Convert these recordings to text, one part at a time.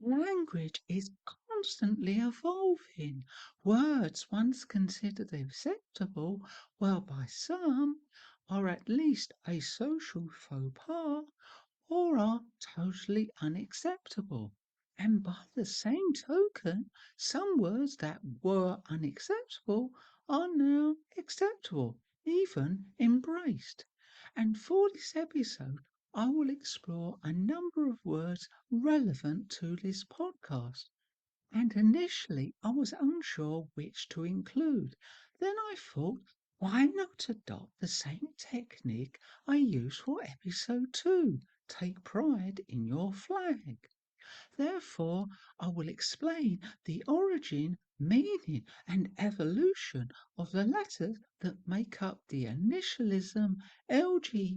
Language is constantly evolving. Words once considered acceptable, well, by some, are at least a social faux pas or are totally unacceptable. And by the same token, some words that were unacceptable are now acceptable, even embraced. And for this episode, I will explore a number of words relevant to this podcast. And initially, I was unsure which to include. Then I thought, why not adopt the same technique I use for episode 2? Take pride in your flag. Therefore, I will explain the origin, meaning, and evolution of the letters that make up the initialism LGBTQIA.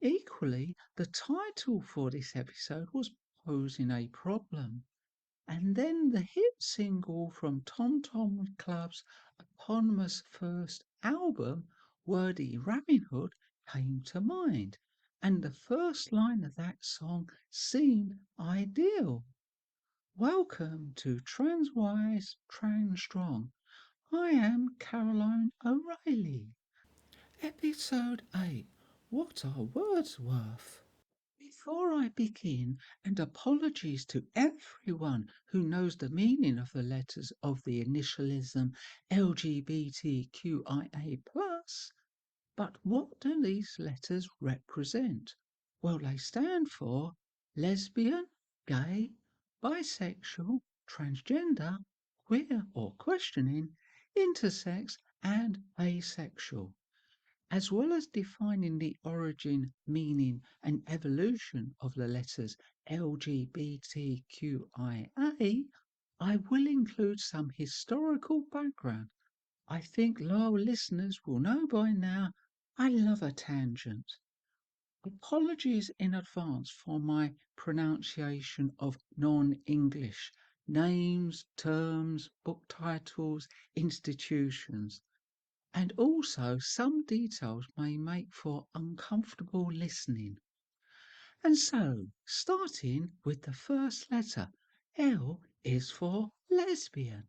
Equally, the title for this episode was Posing a Problem. And then the hit single from Tom Tom Club's eponymous first album, Wordy Robin Hood, came to mind. And the first line of that song seemed ideal. Welcome to Transwise Trans Strong. I am Caroline O'Reilly. Episode 8. What are words worth? Before I begin, and apologies to everyone who knows the meaning of the letters of the initialism LGBTQIA, but what do these letters represent? Well, they stand for lesbian, gay, bisexual, transgender, queer or questioning, intersex, and asexual. As well as defining the origin, meaning, and evolution of the letters LGBTQIA, I will include some historical background. I think loyal listeners will know by now I love a tangent. Apologies in advance for my pronunciation of non English names, terms, book titles, institutions. And also, some details may make for uncomfortable listening. And so, starting with the first letter, L is for lesbian.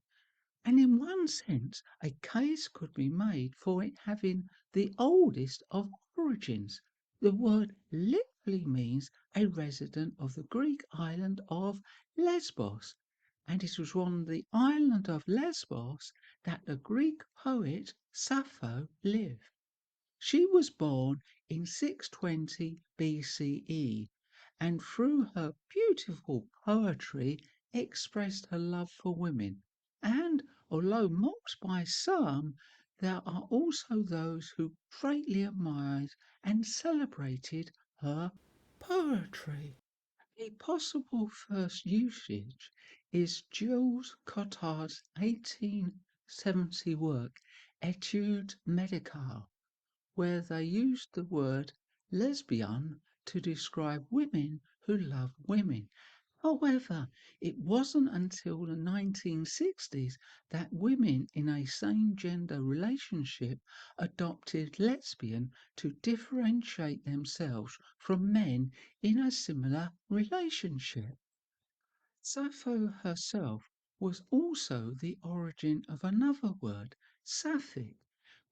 And in one sense, a case could be made for it having the oldest of origins. The word literally means a resident of the Greek island of Lesbos, and it was on the island of Lesbos that the Greek poet Sappho lived. She was born in 620 BCE and through her beautiful poetry expressed her love for women. And although mocked by some, there are also those who greatly admired and celebrated her poetry. A possible first usage is Jules Cottard's 1870 work Etudes médicales, where they used the word lesbian to describe women who love women. However, it wasn't until the 1960s that women in a same gender relationship adopted lesbian to differentiate themselves from men in a similar relationship. Sappho herself was also the origin of another word, sapphic,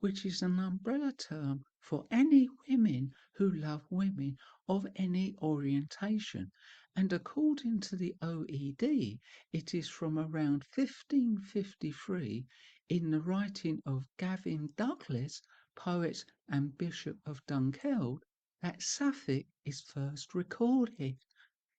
which is an umbrella term for any women who love women of any orientation, and according to the OED, it is from around 1553 in the writing of Gavin Douglas, poet and Bishop of Dunkeld, that sapphic is first recorded.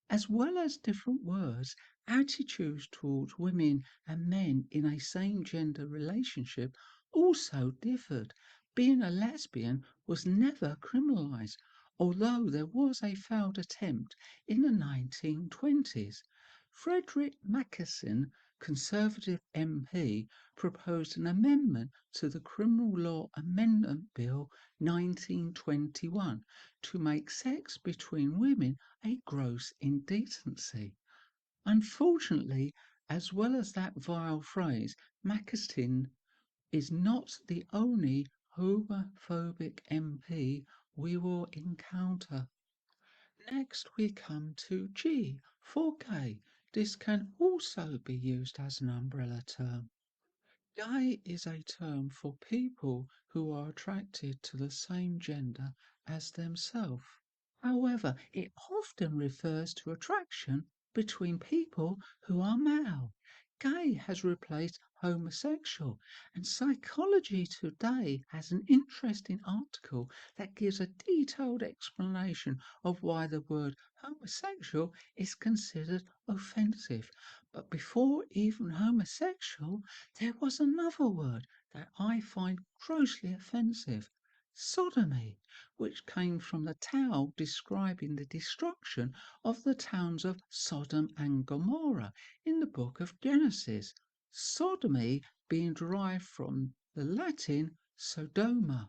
As well as different words, attitudes towards women and men in a same gender relationship also differed. Being a lesbian was never criminalized, although there was a failed attempt in the 1920s. Frederick Mackensen, Conservative MP, proposed an amendment to the Criminal Law Amendment Bill 1921 to make sex between women a gross indecency. Unfortunately, as well as that vile phrase, Mackensen is not the only homophobic MP we will encounter. Next we come to G for gay. This can also be used as an umbrella term. Gay is a term for people who are attracted to the same gender as themselves. However, it often refers to attraction between people who are male. Gay has replaced homosexual, and Psychology Today has an interesting article that gives a detailed explanation of why the word homosexual is considered offensive. But before even homosexual, there was another word that I find grossly offensive: sodomy, which came from the tale describing the destruction of the towns of Sodom and Gomorrah in the book of Genesis. Sodomy being derived from the Latin Sodoma.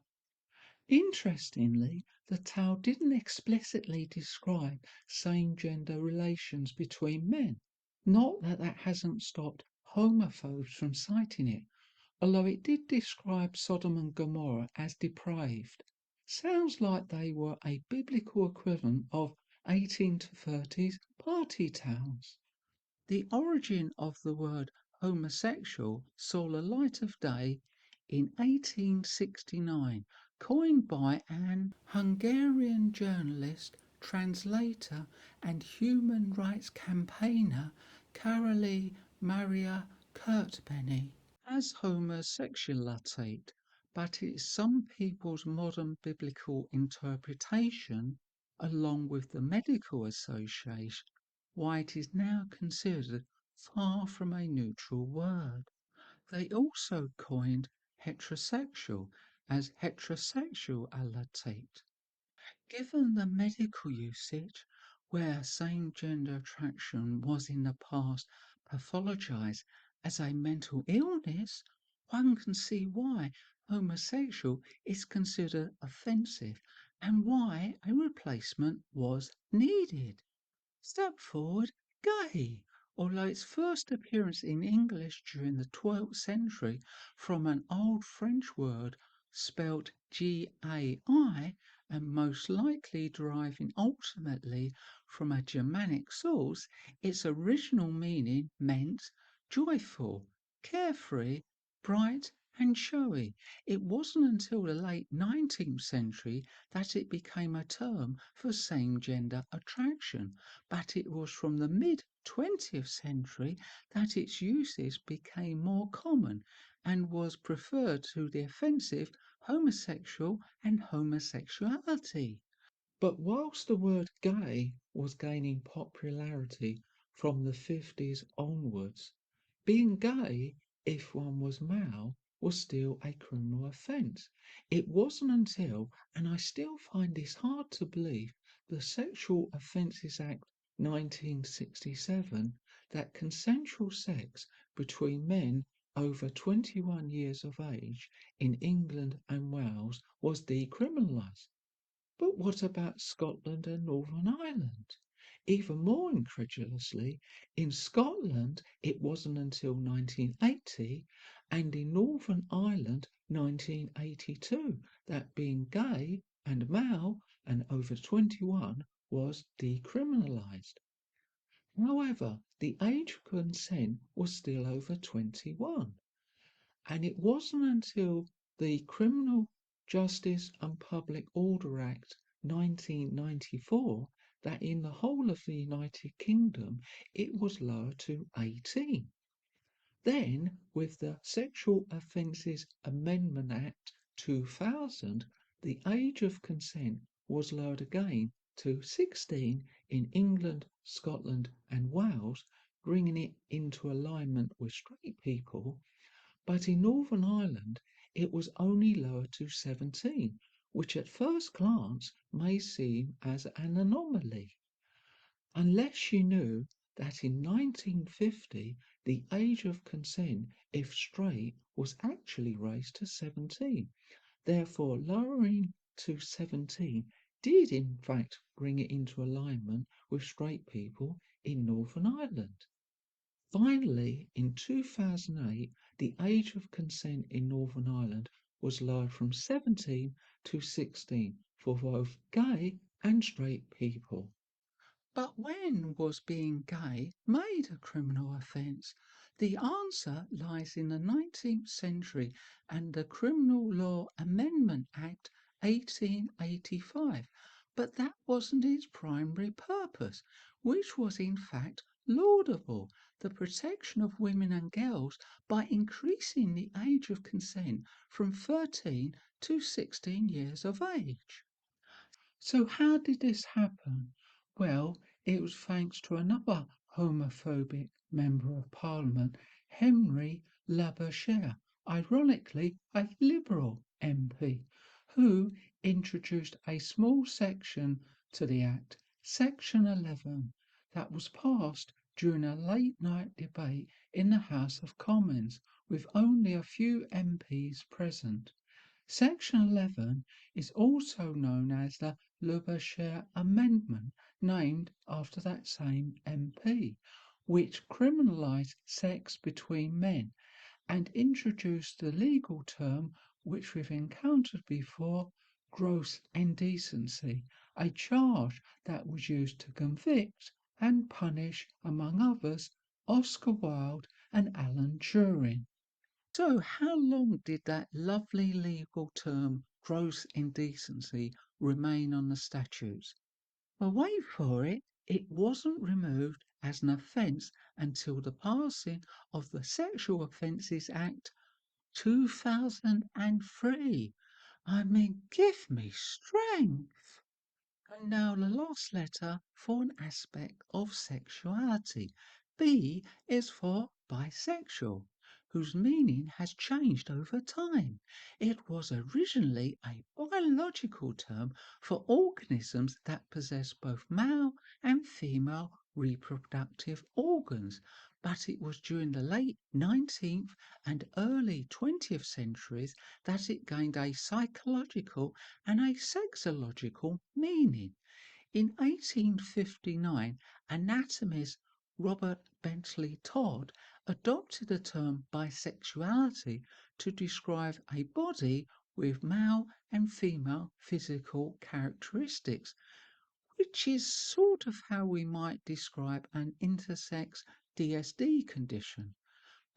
Interestingly, the tale didn't explicitly describe same gender relations between men. Not that that hasn't stopped homophobes from citing it, although it did describe Sodom and Gomorrah as depraved. Sounds like they were a biblical equivalent of 1830s party towns. The origin of the word homosexual saw the light of day in 1869, coined by an Hungarian journalist, translator, and human rights campaigner, Karoli Maria Kurtbeny, as homosexuality, but it's some people's modern biblical interpretation, along with the medical association, why it is now considered far from a neutral word. They also coined heterosexual as heterosexuality. Given the medical usage, where same gender attraction was in the past pathologized as a mental illness, one can see why homosexual is considered offensive and why a replacement was needed. Step forward, gay, although its first appearance in English during the 12th century from an old French word spelt Gai and most likely deriving ultimately from a Germanic source, its original meaning meant joyful, carefree, bright, and showy. It wasn't until the late 19th century that it became a term for same gender attraction, but it was from the mid 20th century that its usage became more common and was preferred to the offensive homosexual and homosexuality. But whilst the word gay was gaining popularity from the 50s onwards, being gay, if one was male, was still a criminal offence. It wasn't until, and I still find this hard to believe, the Sexual Offences Act 1967 that consensual sex between men over 21 years of age in England and Wales was decriminalised. But what about Scotland and Northern Ireland? Even more incredulously, in Scotland it wasn't until 1980 and in Northern Ireland 1982 that being gay and male and over 21 was decriminalised. However, the age of consent was still over 21. And it wasn't until the Criminal Justice and Public Order Act 1994 that in the whole of the United Kingdom it was lowered to 18. Then, with the Sexual Offences Amendment Act 2000, the age of consent was lowered again to 16 in England, Scotland, and Wales, bringing it into alignment with straight people, but in Northern Ireland it was only lowered to 17, which at first glance may seem as an anomaly. Unless you knew that in 1950 the age of consent, if straight, was actually raised to 17. Therefore, lowering to 17 did in fact bring it into alignment with straight people in Northern Ireland. Finally, in 2008, the age of consent in Northern Ireland was lowered from 17 to 16 for both gay and straight people. But when was being gay made a criminal offence? The answer lies in the 19th century and the Criminal Law Amendment Act 1885. But that wasn't its primary purpose, which was in fact laudable, the protection of women and girls by increasing the age of consent from 13 to 16 years of age. So, how did this happen? Well, it was thanks to another homophobic member of parliament, Henry Labouchere, ironically a Liberal MP, who introduced a small section to the Act, Section 11, that was passed during a late night debate in the House of Commons with only a few MPs present. Section 11 is also known as the Labouchere Amendment, named after that same MP, which criminalised sex between men and introduced the legal term which we've encountered before, gross indecency, a charge that was used to convict and punish, among others, Oscar Wilde and Alan Turing. So, how long did that lovely legal term, gross indecency, remain on the statutes? Well, wait for it, it wasn't removed as an offence until the passing of the Sexual Offences Act 2003. I mean, give me strength. And now the last letter for an aspect of sexuality. B is for bisexual, whose meaning has changed over time. It was originally a biological term for organisms that possess both male and female reproductive organs, but it was during the late 19th and early 20th centuries that it gained a psychological and a sexological meaning. In 1859, anatomist Robert Bentley Todd adopted the term bisexuality to describe a body with male and female physical characteristics, which is sort of how we might describe an intersex DSD condition.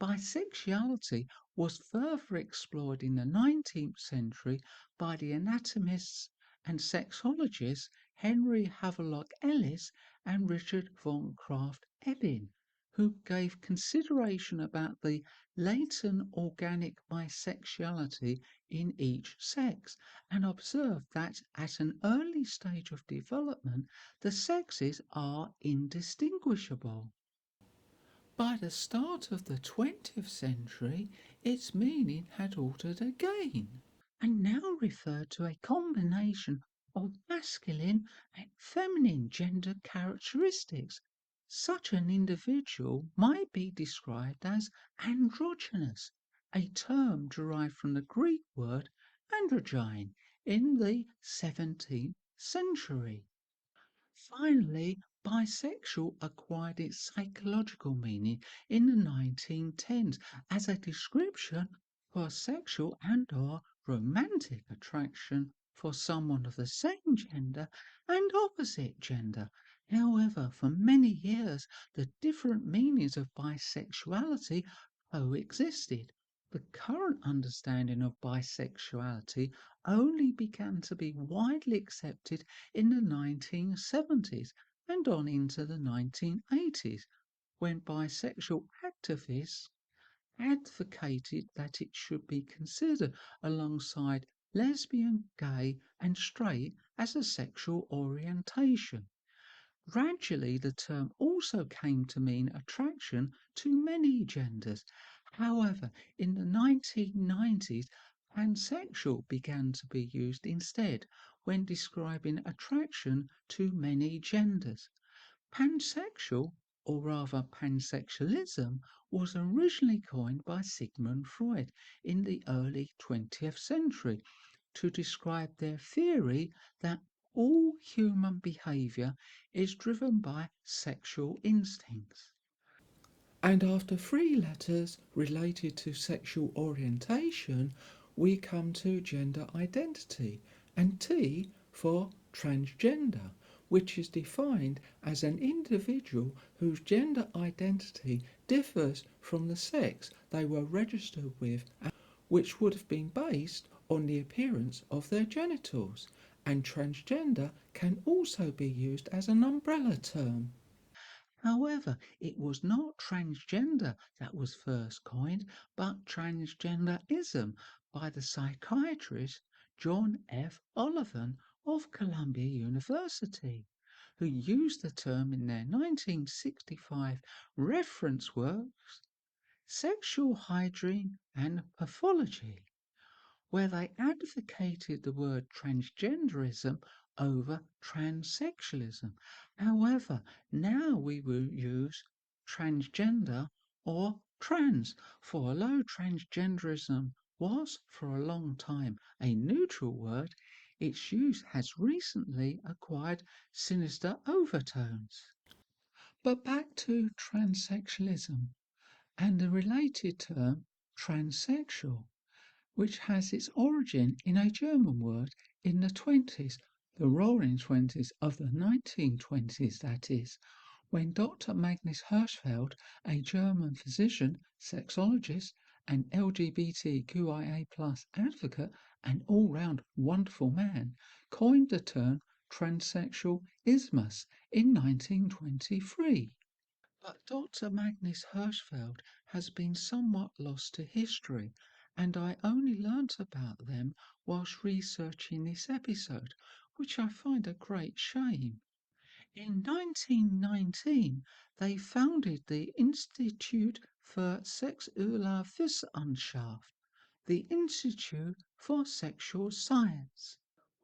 Bisexuality was further explored in the 19th century by the anatomists and sexologists Henry Havelock Ellis and Richard von Krafft-Ebing, who gave consideration about the latent organic bisexuality in each sex and observed that at an early stage of development the sexes are indistinguishable. By the start of the 20th century, its meaning had altered again, and now referred to a combination of masculine and feminine gender characteristics. Such an individual might be described as androgynous, a term derived from the Greek word androgyne in the 17th century. Finally, bisexual acquired its psychological meaning in the 1910s as a description for sexual and/or romantic attraction for someone of the same gender and opposite gender. However, for many years, the different meanings of bisexuality coexisted. The current understanding of bisexuality only began to be widely accepted in the 1970s and on into the 1980s, when bisexual activists advocated that it should be considered alongside lesbian, gay, and straight as a sexual orientation. Gradually, the term also came to mean attraction to many genders. However, in the 1990s, pansexual began to be used instead when describing attraction to many genders. Pansexual, or rather pansexualism, was originally coined by Sigmund Freud in the early 20th century to describe their theory that all human behavior is driven by sexual instincts. And after three letters related to sexual orientation, we come to gender identity, and T for transgender, which is defined as an individual whose gender identity differs from the sex they were registered with, which would have been based on the appearance of their genitals. And transgender can also be used as an umbrella term. However, it was not transgender that was first coined, but transgenderism by the psychiatrist John F. Oliver of Columbia University, who used the term in their 1965 reference works, Sexual Hygiene and Pathology, where they advocated the word transgenderism over transsexualism. However, now we will use transgender or trans, for although transgenderism was for a long time a neutral word, its use has recently acquired sinister overtones. But back to transsexualism and the related term transsexual, which has its origin in a German word in the 20s, the roaring 20s of the 1920s, that is, when Dr. Magnus Hirschfeld, a German physician, sexologist, and LGBTQIA advocate, and all round wonderful man, coined the term transsexual ismus in 1923. But Dr. Magnus Hirschfeld has been somewhat lost to history, and I only learnt about them whilst researching this episode, which I find a great shame. In 1919, they founded the Institute für Sexualwissenschaft, the Institute for Sexual Science,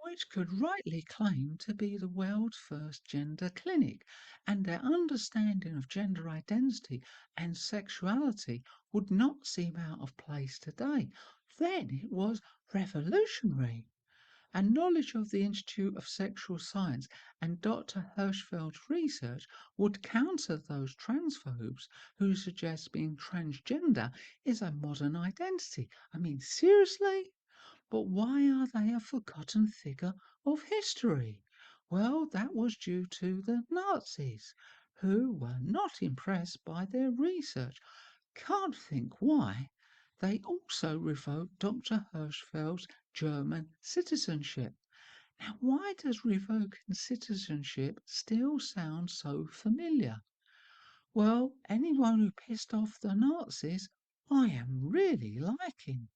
which could rightly claim to be the world's first gender clinic, and their understanding of gender identity and sexuality would not seem out of place today. Then it was revolutionary. And knowledge of the Institute of Sexual Science and Dr. Hirschfeld's research would counter those transphobes who suggest being transgender is a modern identity. I mean, seriously? But why are they a forgotten figure of history? Well, that was due to the Nazis, who were not impressed by their research. Can't think why. They also revoked Dr. Hirschfeld's German citizenship. Now, why does revoking citizenship still sound so familiar? Well, anyone who pissed off the Nazis, I am really liking.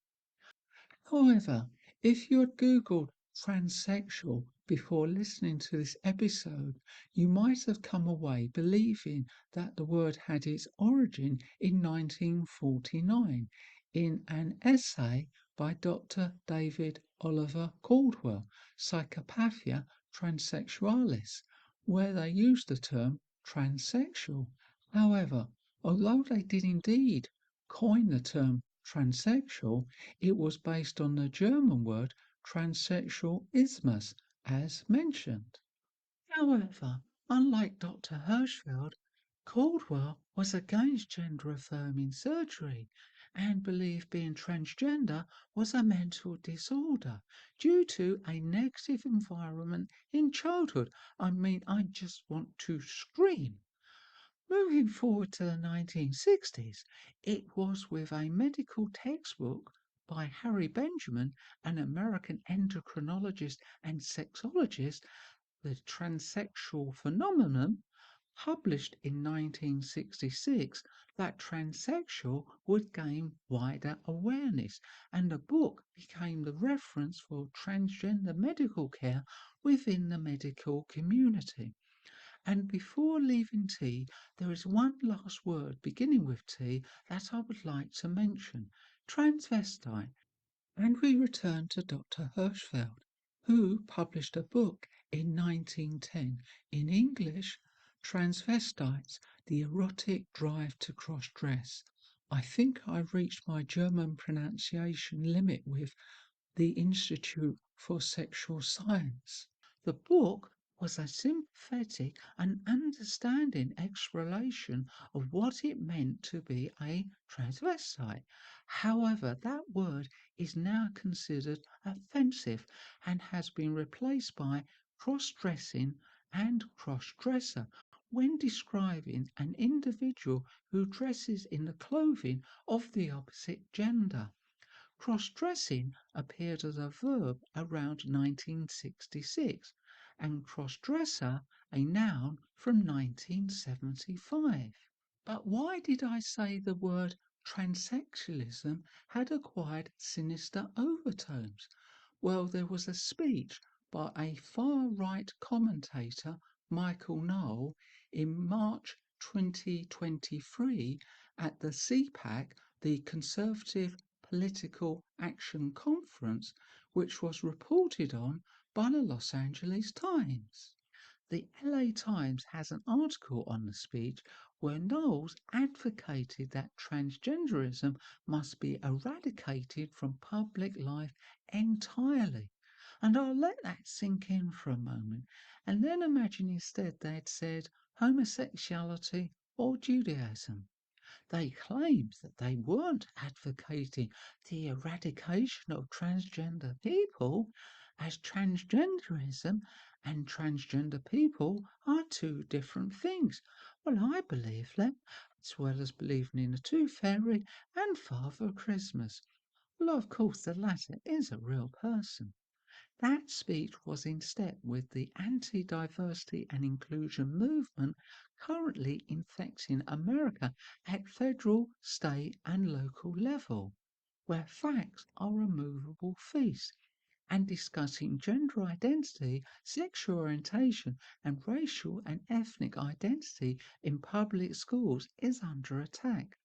However, if you had Googled transsexual before listening to this episode, you might have come away believing that the word had its origin in 1949 in an essay by Dr. David Oliver Caldwell, Psychopathia Transsexualis, where they used the term transsexual. However, although they did indeed coin the term transsexual, it was based on the German word transsexual ismus, as mentioned. However, unlike Dr. Hirschfeld, Caldwell was against gender affirming surgery and believed being transgender was a mental disorder due to a negative environment in childhood. I mean, I just want to scream. Moving forward to the 1960s, it was with a medical textbook by Harry Benjamin, an American endocrinologist and sexologist, The Transsexual Phenomenon, published in 1966, that transsexual would gain wider awareness, and the book became the reference for transgender medical care within the medical community. And before leaving tea, there is one last word beginning with T that I would like to mention transvestite. And we return to Dr. Hirschfeld, who published a book in 1910 in English, Transvestites, the Erotic Drive to Cross Dress. I think I reached my German pronunciation limit with the Institute for Sexual Science. The book was a sympathetic and understanding explanation of what it meant to be a transvestite. However, that word is now considered offensive and has been replaced by cross dressing and cross-dresser when describing an individual who dresses in the clothing of the opposite gender. Cross-dressing appeared as a verb around 1966 and cross-dresser a noun from 1975. But why did I say the word transsexualism had acquired sinister overtones? Well, there was a speech by a far-right commentator, Michael Knoll, in March 2023 at the CPAC, the Conservative Political Action Conference, which was reported on by the Los Angeles Times. The LA Times has an article on the speech where Knowles advocated that transgenderism must be eradicated from public life entirely. And I'll let that sink in for a moment and then imagine instead they'd said homosexuality or Judaism. They claimed that they weren't advocating the eradication of transgender people, as transgenderism and transgender people are two different things. Well, I believe them, as well as believing in the Tooth Fairy and Father Christmas. Well, of course, the latter is a real person. That speech was in step with the anti diversity and inclusion movement currently infecting America at federal, state, and local level, where facts are a movable feast, and discussing gender identity, sexual orientation, and racial and ethnic identity in public schools is under attack.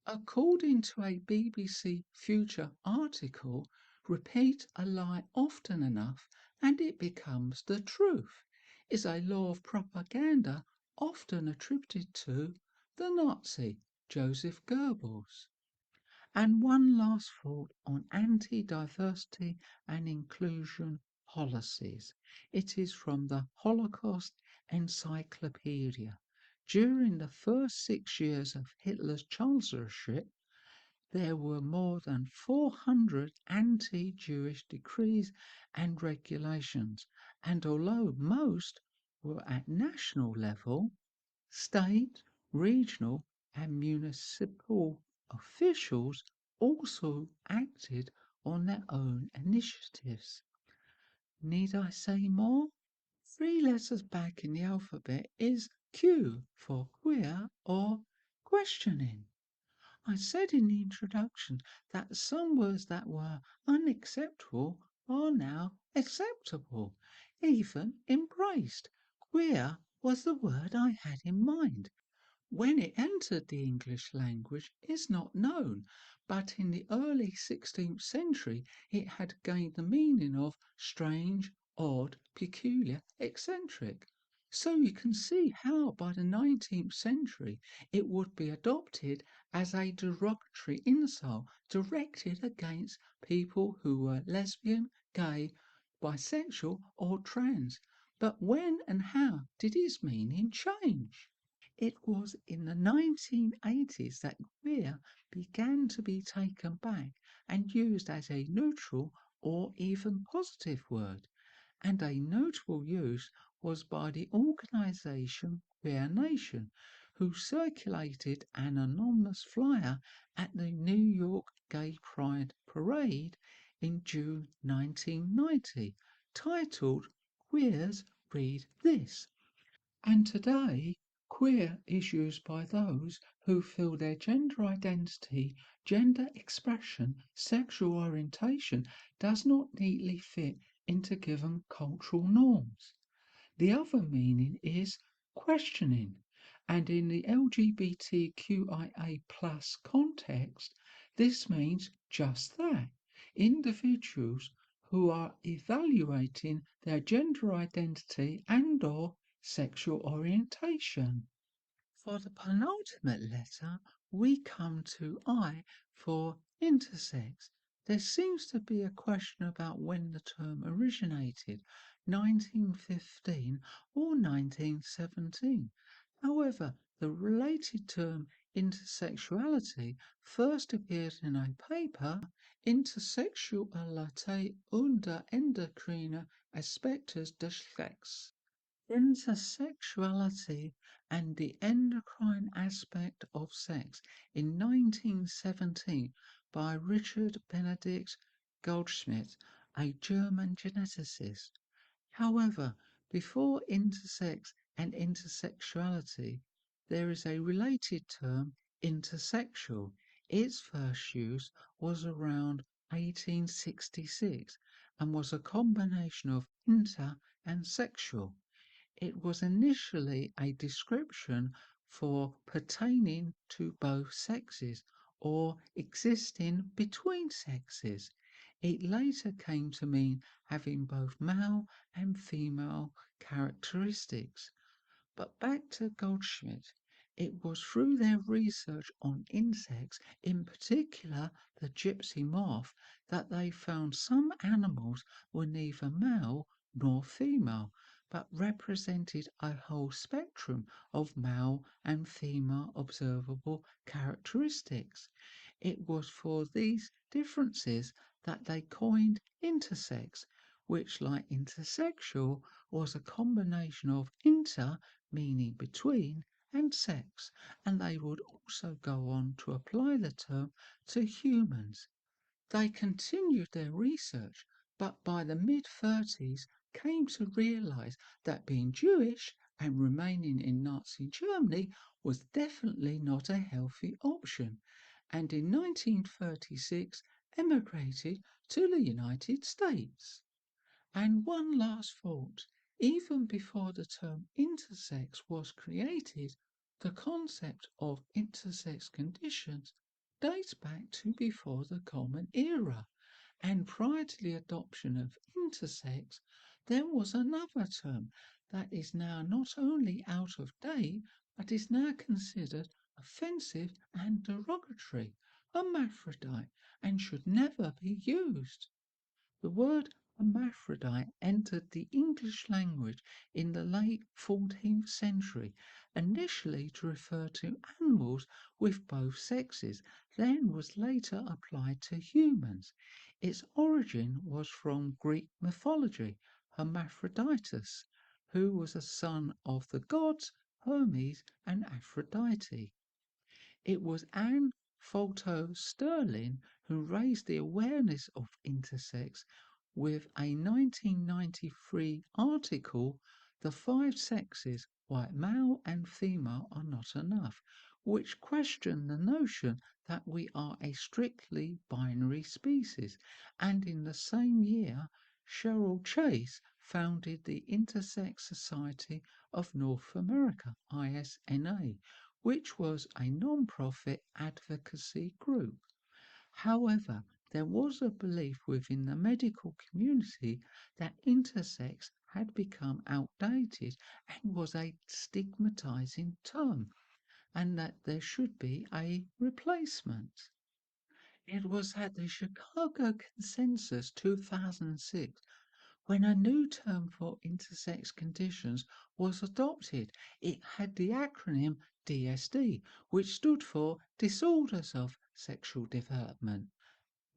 According to a BBC Future article, repeat a lie often enough and it becomes the truth, is a law of propaganda often attributed to the Nazi Joseph Goebbels. And one last thought on anti diversity and inclusion policies. It is from the Holocaust Encyclopedia. During the first 6 years of Hitler's chancellorship, there were more than 400 anti Jewish decrees and regulations, and although most were at national level, state, regional, and municipal officials also acted on their own initiatives. Need I say more? 3 letters back in the alphabet is Q for queer or questioning. I said in the introduction that some words that were unacceptable are now acceptable, even embraced. Queer was the word I had in mind. When it entered the English language is not known, but in the early 16th century it had gained the meaning of strange, odd, peculiar, eccentric. So you can see how by the 19th century it would be adopted as a derogatory insult directed against people who were lesbian, gay, bisexual, or trans. But when and how did its meaning change? It was in the 1980s that queer began to be taken back and used as a neutral or even positive word, and a notable use was by the organisation Queer Nation, who circulated an anonymous flyer at the New York Gay Pride Parade in June 1990, titled Queers Read This. And today, queer is used by those who feel their gender identity, gender expression, sexual orientation does not neatly fit into given cultural norms. The other meaning is questioning, and in the LGBTQIA plus context, this means just that individuals who are evaluating their gender identity and or sexual orientation. For the penultimate letter, we come to I for intersex. There seems to be a question about when the term originated, 1915 or 1917. However, the related term intersexuality first appeared in a paper, Intersexualität unter endokrinen Aspekten des Sex, Intersexuality and the Endocrine Aspect of Sex in 1917 by Richard Benedict Goldschmidt, a German geneticist. However, before intersex and intersexuality, there is a related term, intersexual. Its first use was around 1866 and was a combination of inter and sexual. It was initially a description for pertaining to both sexes or existing between sexes. It later came to mean having both male and female characteristics. But back to Goldschmidt. It was through their research on insects, in particular the gypsy moth, that they found some animals were neither male nor female, but represented a whole spectrum of male and female observable characteristics. It was for these differences that they coined intersex, which, like intersexual, was a combination of inter, meaning between, and sex, and they would also go on to apply the term to humans. They continued their research, but by the mid-30s came to realize that being Jewish and remaining in Nazi Germany was definitely not a healthy option, and in 1936 emigrated to the United States. And one last thought. Even before the term intersex was created, the concept of intersex conditions dates back to before the Common Era. And prior to the adoption of intersex, there was another term that is now not only out of date, but is now considered offensive and derogatory, hermaphrodite, and should never be used. The word hermaphrodite entered the English language in the late 14th century, initially to refer to animals with both sexes, then was later applied to humans. Its origin was from Greek mythology, Hermaphroditus, who was a son of the gods Hermes and Aphrodite. It was Anne Fulto Sterling who raised the awareness of intersex with a 1993 article, The Five Sexes Why Male and Female Are Not Enough, which questioned the notion that we are a strictly binary species. And in the same year, Cheryl Chase founded the Intersex Society of North America, ISNA, which was a non-profit advocacy group. However, there was a belief within the medical community that intersex had become outdated and was a stigmatizing term, and that there should be a replacement. It was at the Chicago Consensus 2006 when a new term for intersex conditions was adopted. It had the acronym DSD, which stood for Disorders of Sexual Development.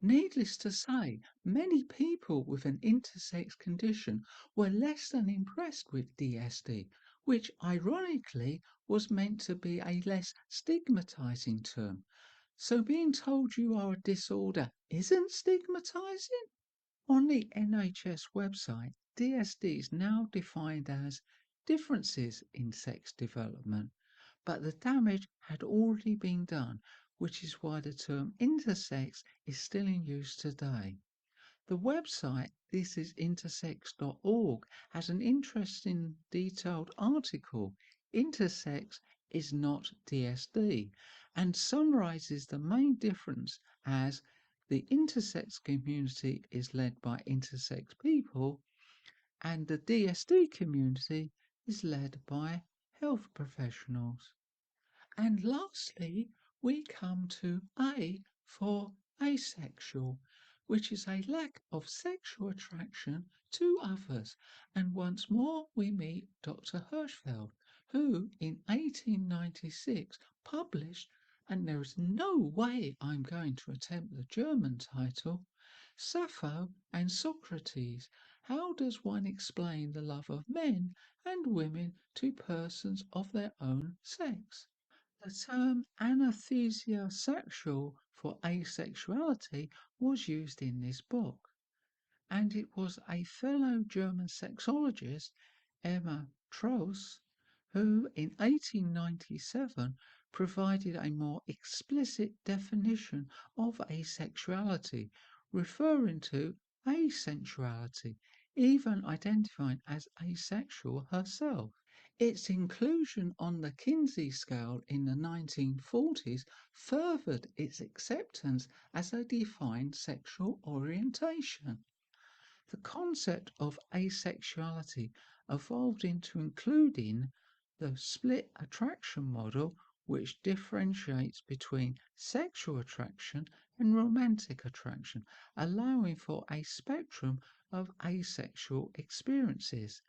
Needless to say, many people with an intersex condition were less than impressed with DSD, which ironically was meant to be a less stigmatizing term. So being told you are a disorder isn't stigmatizing? On the NHS website, DSD is now defined as differences in sex development, but the damage had already been done, which is why the term intersex is still in use today. The website thisisintersex.org has an interesting detailed article, Intersex is not DSD, and summarizes the main difference as the intersex community is led by intersex people and the DSD community is led by health professionals. And lastly, we come to A for asexual, which is a lack of sexual attraction to others. And once more, we meet Dr. Hirschfeld, who in 1896 published, and there is no way I'm going to attempt the German title, Sappho and Socrates, How does one explain the love of men and women to persons of their own sex? The term anesthesia sexual for asexuality was used in this book, and it was a fellow German sexologist, Emma Trost, who in 1897 provided a more explicit definition of asexuality, referring to asensuality, even identifying as asexual herself. Its inclusion on the Kinsey scale in the 1940s furthered its acceptance as a defined sexual orientation. The concept of asexuality evolved into including the split attraction model, which differentiates between sexual attraction and romantic attraction, allowing for a spectrum of asexual experiences.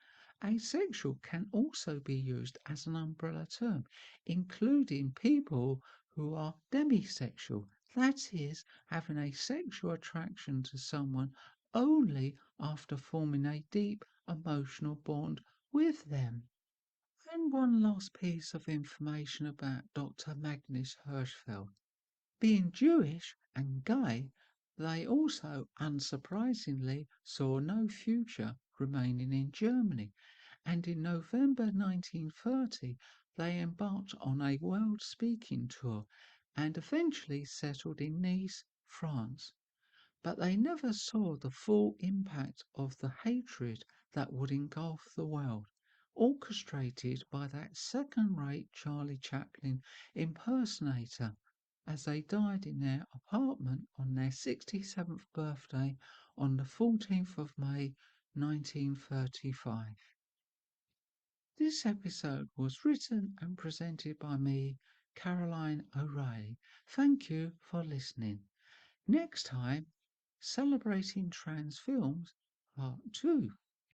Asexual can also be used as an umbrella term, including people who are demisexual, that is, having a sexual attraction to someone only after forming a deep emotional bond with them. And one last piece of information about Dr. Magnus Hirschfeld. Being Jewish and gay, they also, unsurprisingly, saw no future remaining in Germany, and in November 1930 they embarked on a world speaking tour and eventually settled in Nice, France. But they never saw the full impact of the hatred that would engulf the world, orchestrated by that second rate Charlie Chaplin impersonator, as they died in their apartment on their 67th birthday on the 14th of May 1935. This episode was written and presented by me, Caroline O'Reilly. Thank you for listening. Next time, Celebrating Trans Films Part 2.